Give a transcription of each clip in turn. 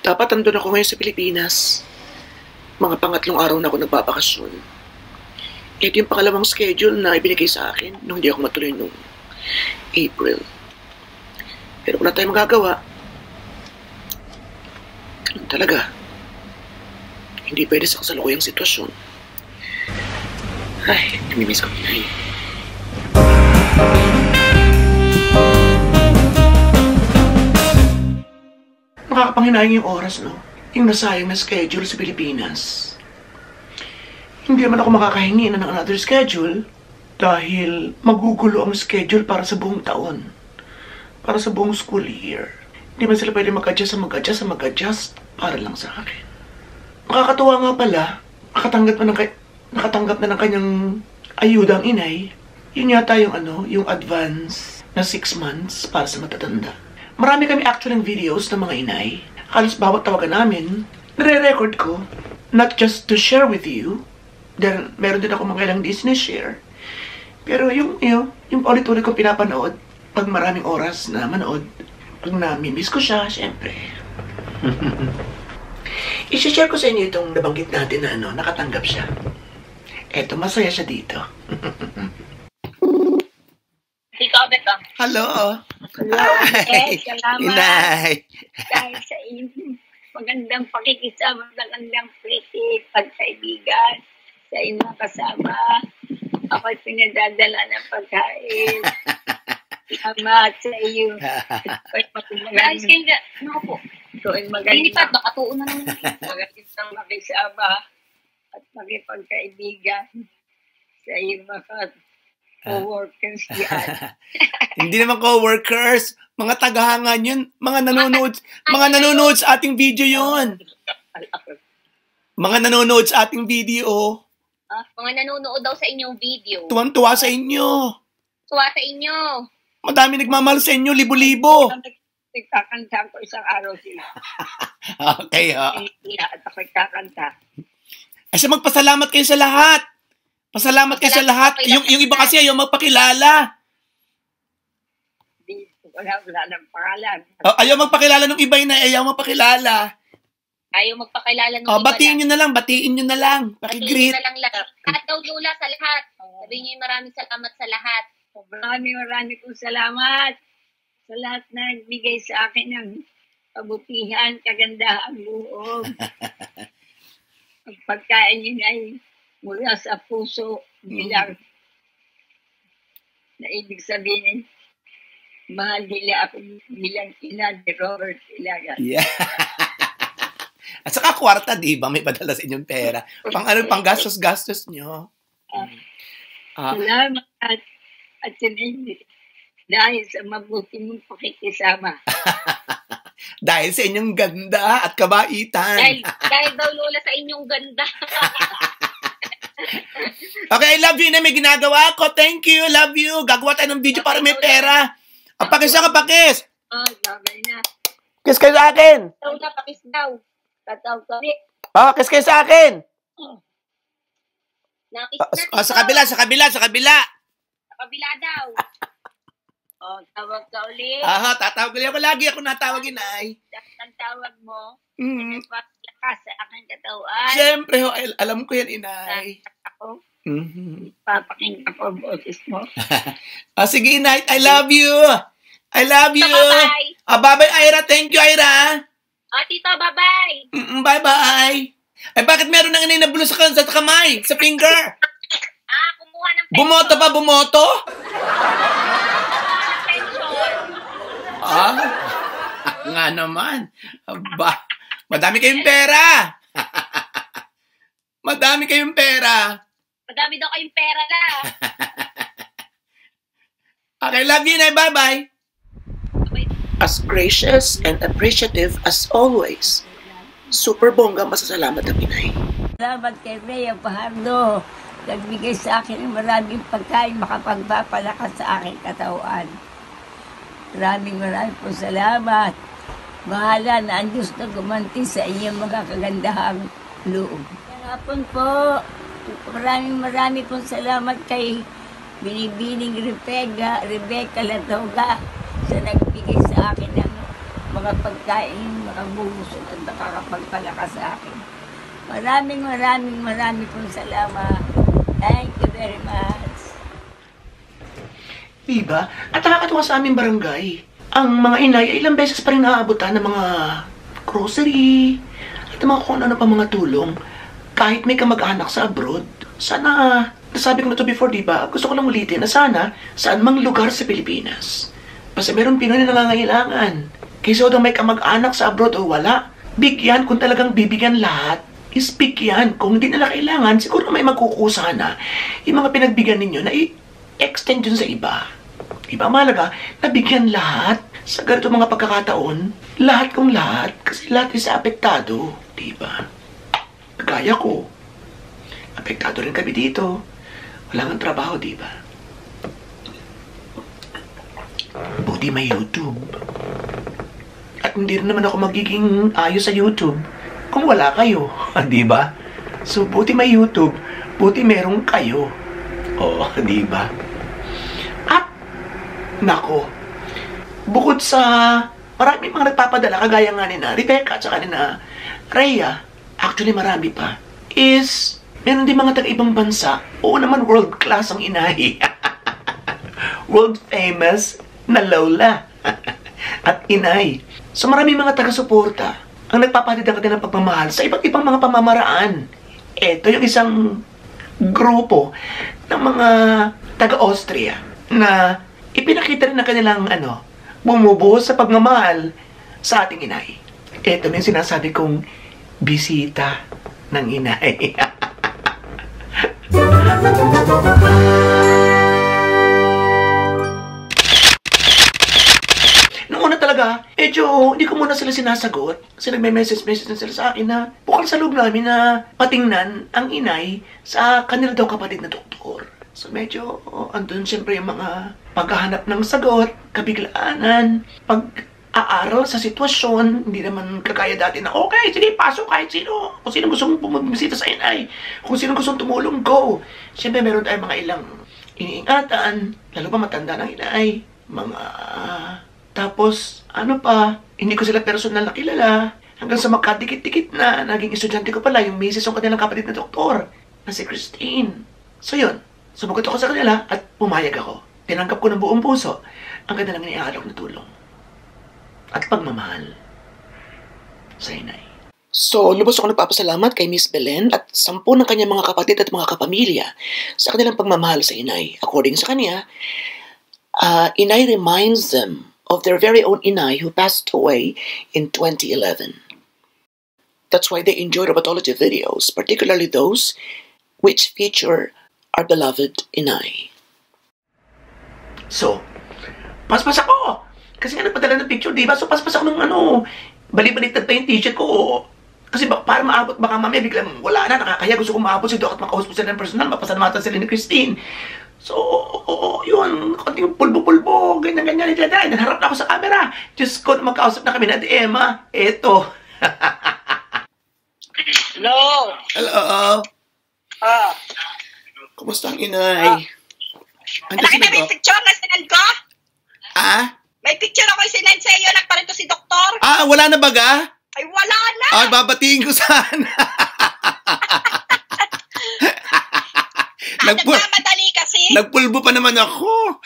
Dapat andun ako ngayon sa Pilipinas. Mga pangatlong araw na ako nagbabakasyon. Ito yung pangalawang schedule na ibinigay sa akin nung hindi ako matuloy nung April. Pero wala tayong magagawa. Ganun talaga. Hindi pwede sa kasalukuyang sitwasyon. Ay, namimiss ko pinay. Nakakapanghinayang yung oras, no? Yung nasayang na schedule sa Pilipinas. Hindi naman ako makakahingi na ng another schedule dahil magugulo ang schedule para sa buong taon. Para sa buong school year. Hindi man sila pwede mag-adjust para lang sa akin. Nakakatuwa nga pala, nakatanggap na ng kanyang ayuda ang inay. Yun yata yung advance na 6 months para sa matatanda. Marami kami actual videos ng mga inay. Halos bawat tawagan namin, nire-record ko. Not just to share with you, dahil meron din ako mga ilang Disney share. Pero yung ulit-ulit kong pinapanood, pag maraming oras na manood, pag namimiss ko siya, syempre. I-share ko sa inyo itong nabanggit natin na nakatanggap siya. Eto, masaya siya dito. Dito, Beto. Hello. Hello. Hi. Salamat. Inay. Dahil sa inyong magandang pakikisama, magandang pretty pagkaibigan sa inyong kasama. Ako'y pinadadala ng pagkain. Salamat sa iyo. Guys, kaya, ano po? Ito'y maganda. Hindi pa, baka tuon na naman. Magandang makisama at makipagkaibigan sa iyong mga co-workers yan. Hindi naman co-workers, mga tagahangan yun, mga nanonood sa ating video yun. Mga nanonood sa ating video. Mga nanonood daw sa inyong video. Tuwan-tuwa sa inyo. Tuwa sa inyo. Madami nagmamahal sa inyo, libo-libo. Nagkakanta ko isang araw sila. Okay, ha. At ako'y kakanta. Ay, magpasalamat kayo sa lahat. Pasalamat kayo sa lahat. Yung iba kasi ayaw magpakilala. Wala ng pangalan. Ayaw magpakilala ng iba na ayaw magpakilala. Ayaw magpakilala ng iba batiin nyo na lang. Batiin nyo na lang. Pakigreet. Batiin na lang lahat. Lahat daw, Lola, sa lahat. Sabihin nyo maraming salamat sa lahat. Maraming kong salamat sa lahat na nagbigay sa akin ng kabutihan, kagandahan, loob. Ang pagkain yun ay mula sa puso bilang na ibig sabihin mahal nila ako bilang ina ni Robert Ilagan. Yeah. At saka kwarta, di ba? May padala sa inyong pera. Pang gastos nyo. Salamat at sinindi dahil sa mabuti mong pakikisama. Dahil sa inyong ganda at kabaitan. Dahil daw, Lola, sa inyong ganda. Okay, I love you na may ginagawa ko. Thank you, love you. Gagawa tayo ng video para may pera. Pakis na ka, pakis. Gagay na. Kiss kayo sa akin. Lola, pakis daw. Tataw ka rin. Kiss kayo sa akin. Nakis na. Sa kabila. Sa kabila daw. Tawag ka ulit. Tatawag ulit ako lagi. Ako natawagin ay. Ang tawag mo, lakas sa aking katawan. Siyempre, alam ko yan, inay. Ako, papakinggan ko ang boses mo. Sige, inay. I love you. I love you. Bye-bye. Bye-bye, Ira. Thank you, Ira. Tito, bye-bye. Bye-bye. Ay, bakit meron nang inay na blue sa kamay? Sa finger? Kumuha ng pension. Bumoto ba? Bumoto? Nga naman. Madami kayong pera. Madami kayong pera. Madami daw kayong pera na. Okay, love you na. Bye-bye. As gracious and appreciative as always. Super bongga masasalamat ang inay. Salamat kay Rhea Fajardo. Nagbigay sa akin ng maraming pagkain makapagpapalakas sa aking katawan. Maraming po salamat. Bahala na ang Diyos na gumanti sa inyong mga kagandahang loob. Hapon po, maraming pong salamat kay Binibining Rebecca Latoga sa nagbigay sa akin ng mga pagkain, mga bubusog at nakakapagpalakas sa akin. Maraming pong salamat. Thank you very much. Diba? At nakakatuwa sa aming barangay. Ang mga inay ay ilang beses pa rin naaabutan ng mga grocery at mga kung ano pa mga tulong. Kahit may kamag-anak sa abroad, sana, nasabi ko na to before, diba? Gusto ko lang ulitin na sana, saan mang lugar sa Pilipinas. Basta meron Pinoy na nangangailangan. Kaysa daw may kamag-anak sa abroad o wala, bigyan kung talagang bibigyan lahat. Is bigyan. Kung hindi nila kailangan, siguro may magkukusa na yung mga pinagbigyan ninyo na i-extend yun sa iba. Diba mahalaga? Nabigyan lahat sa ganito mga pagkakataon. Lahat kong lahat. Kasi lahat is apektado. Diba? Kagaya ko. Apektado rin kami dito. Wala nga trabaho, diba? Buti may YouTube. At hindi rin naman ako magiging ayos sa YouTube kung wala kayo. Diba? So, buti may YouTube. Buti merong kayo. Oo, diba? At, nako, bukod sa marami mga nagpapadala, kagaya nga ni na Rebecca at saka ni na Rhea, actually marami pa, is meron din mga taga-ibang bansa. Oo naman, world class ang inay. World famous na lola at inay. So marami mga taga-suporta ang nagpapahatid ang kanilang pagmamahal sa iba't ibang mga pamamaraan. Ito yung isang grupo ng mga taga-Austria na ipinakita rin na kanilang bumubuhos sa pagmamahal sa ating inay. Ito na yung sinasabi kong bisita ng inay. Noong una talaga, medyo hindi ko muna sila sinasagot. Kasi nagme-message na sila sa akin na bukal sa loob namin na patingnan ang inay sa kanila daw kapatid na doktor. So medyo andun siyempre yung mga paghahanap ng sagot, kabiglaan, pag-aaral sa sitwasyon. Hindi naman kagaya dati na okay, sige, pasok kahit sino. Kung sino gusto mong bumisita sa inay, kung sino gusto tumulong, go. Siyempre meron tayong mga ilang iniingatan, lalo pa matanda ng inay. Tapos, hindi ko sila personal na kilala. Hanggang sa makadikit-dikit na, naging estudyante ko pala, yung misis ng kanilang kapatid na doktor, na si Christine. So yun, sumagot ako sa kanila at pumayag ako. Tinanggap ko ng buong puso ang kanilang iniaalok na tulong. At pagmamahal sa inay. So, lubos ako nagpapasalamat kay Miss Belen at 10 ng kanyang mga kapatid at mga kapamilya sa kanilang pagmamahal sa inay. According sa kanya, inay reminds them of their very own inay who passed away in 2011. That's why they enjoy Robotology videos, particularly those which feature our beloved inay. So, paspas ako! Kasi nga nagpadala ng picture, diba? So, paspas ako ng balik-baliktad pa yung t-shirt ko. Kasi para maabot, baka mamaya biglang wala na, nakakaya, gusto ko maabot si Doc at makausap sila ng personal, mapasalamatan sila ni Christine. So, yun, konting pulbo-pulbo, ganyan-ganyan, nanharap na ako sa camera. Diyos ko, magkausap na kami na Emma. Eto. Hello? Hello? Kumusta ang inay? Nakita mo yung picture na sinend ko? May picture ako yung sinend sa iyo, nagparito si doktor. Wala na baga? Ay, wala na. Babatiin ko sana. Nagmamadali kasi. Nagpulbo pa naman ako.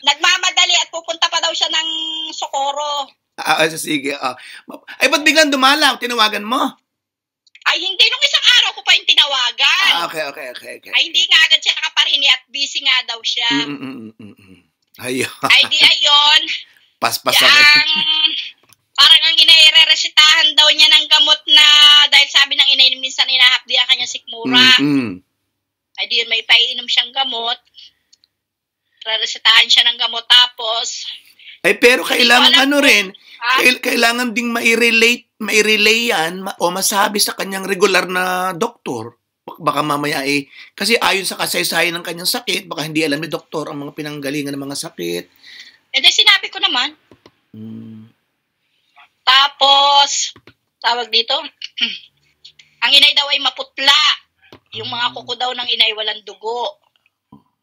Nagmamadali at pupunta pa daw siya ng Socorro. Sige. Ay, ba't biglang dumalaw? Tinawagan mo? Ay, hindi. Nung isang araw ko pa yung tinawagan. Okay. Ay, hindi nga agad siya nakaparini at busy nga daw siya. Ayun. Ay, di ayon. Paspas ako. Parang ang ire-resitahan daw niya ng gamot na, dahil sabi ng inay, minsan inahapdi ang kanyang sikmura. Ay, di may paiinom siyang gamot. Re-resitahan siya ng gamot tapos. Ay, pero kailangan kailangan ding ma-relay yan o masabi sa kanyang regular na doktor. Baka mamaya kasi ayon sa kasaysayan ng kanyang sakit, baka hindi alam ni doktor ang mga pinanggalingan ng mga sakit. Di sinabi ko naman. Tapos, tawag dito, ang inay daw ay maputla. Yung mga kuko daw ng inay walang dugo.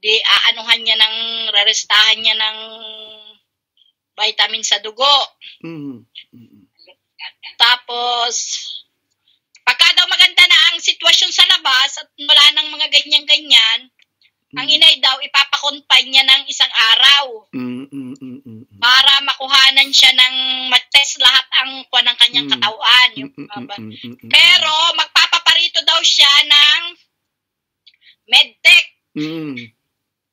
Di aanuhan niya rerestahan niya ng by vitamin sa dugo. Tapos, pagka daw maganda na ang sitwasyon sa labas at wala nang mga ganyan-ganyan, ang inay daw ipapakonfine niya ng isang araw para makuhanan siya ng mag-test lahat ang kuha ng kanyang katawan. Pero magpapaparito daw siya ng medtech.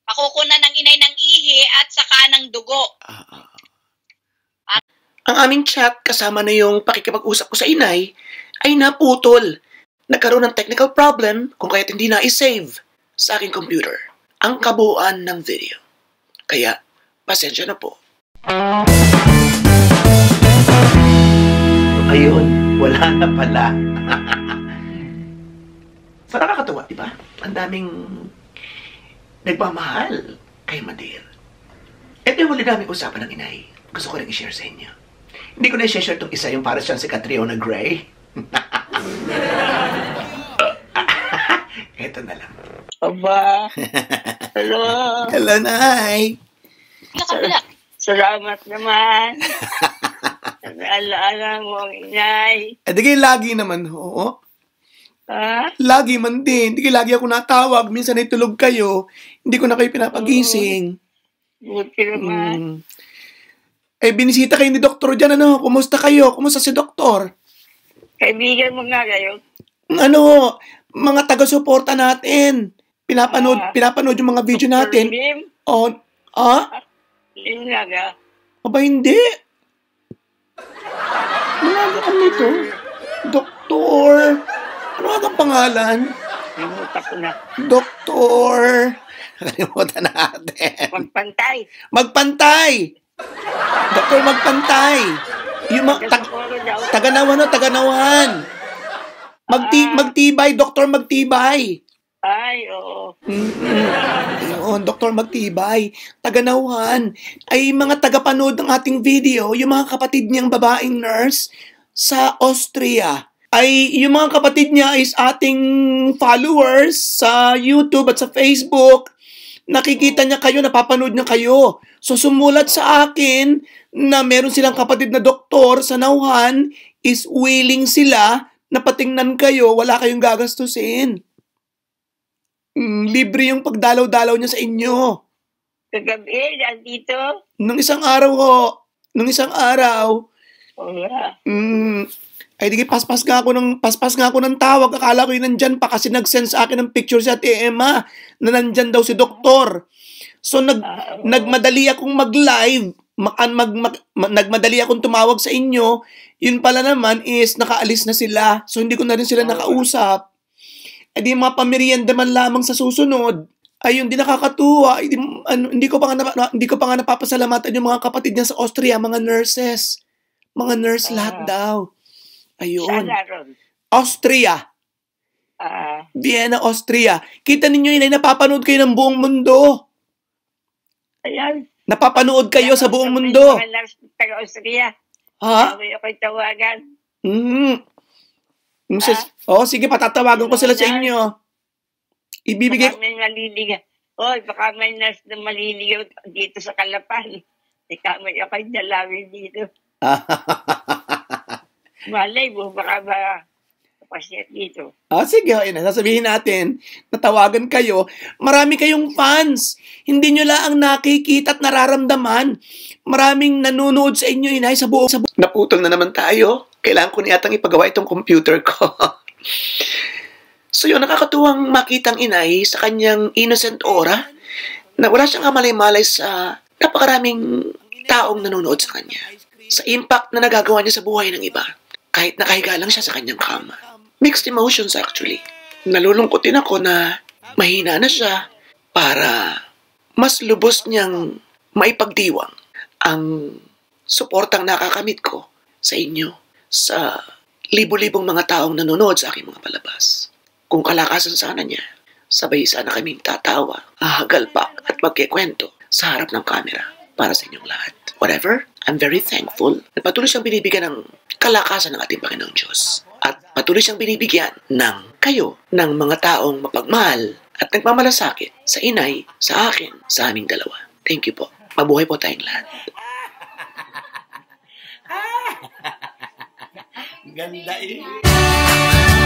Pakukunan ng inay ng ihi at saka ng dugo. Ang aming chat kasama na yung pakikipag-usap ko sa inay ay naputol. Nagkaroon ng technical problem kung kaya't hindi na-save sa aking computer ang kabuuan ng video. Kaya, pasensya na po. Ayun, wala na pala. So, nakakatuwa, di ba? Ang daming nagmamahal kay Madir. Ito yung huli naming usapan ng inay. Gusto ko rin i-share sa inyo. Hindi ko na i-share itong isa yung para siyang si Catriona Gray. Ito na lang. Aba. Hello. Hello, Nay. Salamat naman. Alaala mo ang inay. Di kayo lagi naman, oo. Ha? Lagi man din. Di kayo lagi ako natawag. Minsan ay tulog kayo. Hindi ko na kayo pinapagising. Buti naman. Binisita kayo ni Doktor dyan, ano? Kumusta kayo? Kumusta si Doktor? Kaibigan mo nga kayo. Ano, mga taga-suporta natin. Pinapanood yung mga video natin. Oh, Lim nga ka. Aba, hindi. Ano ito? Doktor. Ano ang pangalan? Limutan ko na. Doktor. Nakalimutan natin. Magpantay. Magpantay. Doktor, magpantay. Yung taganawan. Magtibay, Doktor, magtibay. Ay, oo. Ayun, Doktor, magtibay. Taganawan. Ay mga tagapanood ng ating video, yung mga kapatid niyang babaeng nurse sa Austria. Ay, yung mga kapatid niya is ating followers sa YouTube at sa Facebook. Nakikita niya kayo, napapanood niya kayo. So, sumulat sa akin na meron silang kapatid na doktor sa Nauhan, is willing sila na patingnan kayo, wala kayong gagastusin. Libre yung pagdalaw-dalaw niya sa inyo. Kagabi, nandito. Nung isang araw ho. Ay, di paspas nga ako ng tawag. Akala ko yun nandyan pa kasi nag-send sa akin ng picture si Ate Emma na nandyan daw si doktor. So, nagmadali akong mag-live. Nagmadali akong tumawag sa inyo. Yun pala naman is nakaalis na sila. So, hindi ko na rin sila nakausap. Ay, di mga pamerienda man lamang sa susunod. Ayun, di nakakatuwa. Hindi ko pa nga napapasalamatan yung mga kapatid niya sa Austria, mga nurses. Mga nurse lahat daw. Ayun. Austria. Vienna, Austria. Kita ninyo yun ay napapanood kayo ng buong mundo. Ayan. Napapanood kayo sa buong mundo. Taga-Austria. Ha? Sabi ako'y tawagan. Sige, patatawagan ko sila sa inyo. Ibibigay. Baka may maliligaw. Baka may nurse na maliligaw dito sa Kalapan. Ika may ako'y dalawin dito. Malay mo, baka ba pasyat dito. Sige, sasabihin natin, natawagan kayo. Marami kayong fans. Hindi nyo lang nakikita at nararamdaman. Maraming nanonood sa inyo, inay, sa buong. Naputol na naman tayo. Kailangan ko niyatang ipagawa itong computer ko. So yun, nakakatuwang makitang inay sa kanyang innocent aura na wala siyang kamalay-malay sa napakaraming taong nanonood sa kanya. Sa impact na nagagawa niya sa buhay ng iba. Kahit nakahiga lang siya sa kanyang kama. Mixed emotions actually. Nalulungkot din ako na mahina na siya para mas lubos niyang maipagdiwang ang suportang nakakamit ko sa inyo, sa libo-libong mga taong nanonood sa aking mga palabas. Kung kalakasan sana niya, sabay sana kaming tatawa, hahagalpak at magkikwento sa harap ng kamera para sa inyong lahat. Whatever, I'm very thankful na patuloy siyang binibigyan ng kalakasan ng ating Panginoong Diyos. At patuloy siyang binibigyan ng kayo, ng mga taong mapagmahal at nagmamalasakit sa inay, sa akin, sa aming dalawa. Thank you po. Mabuhay po tayong lahat. Ganda eh.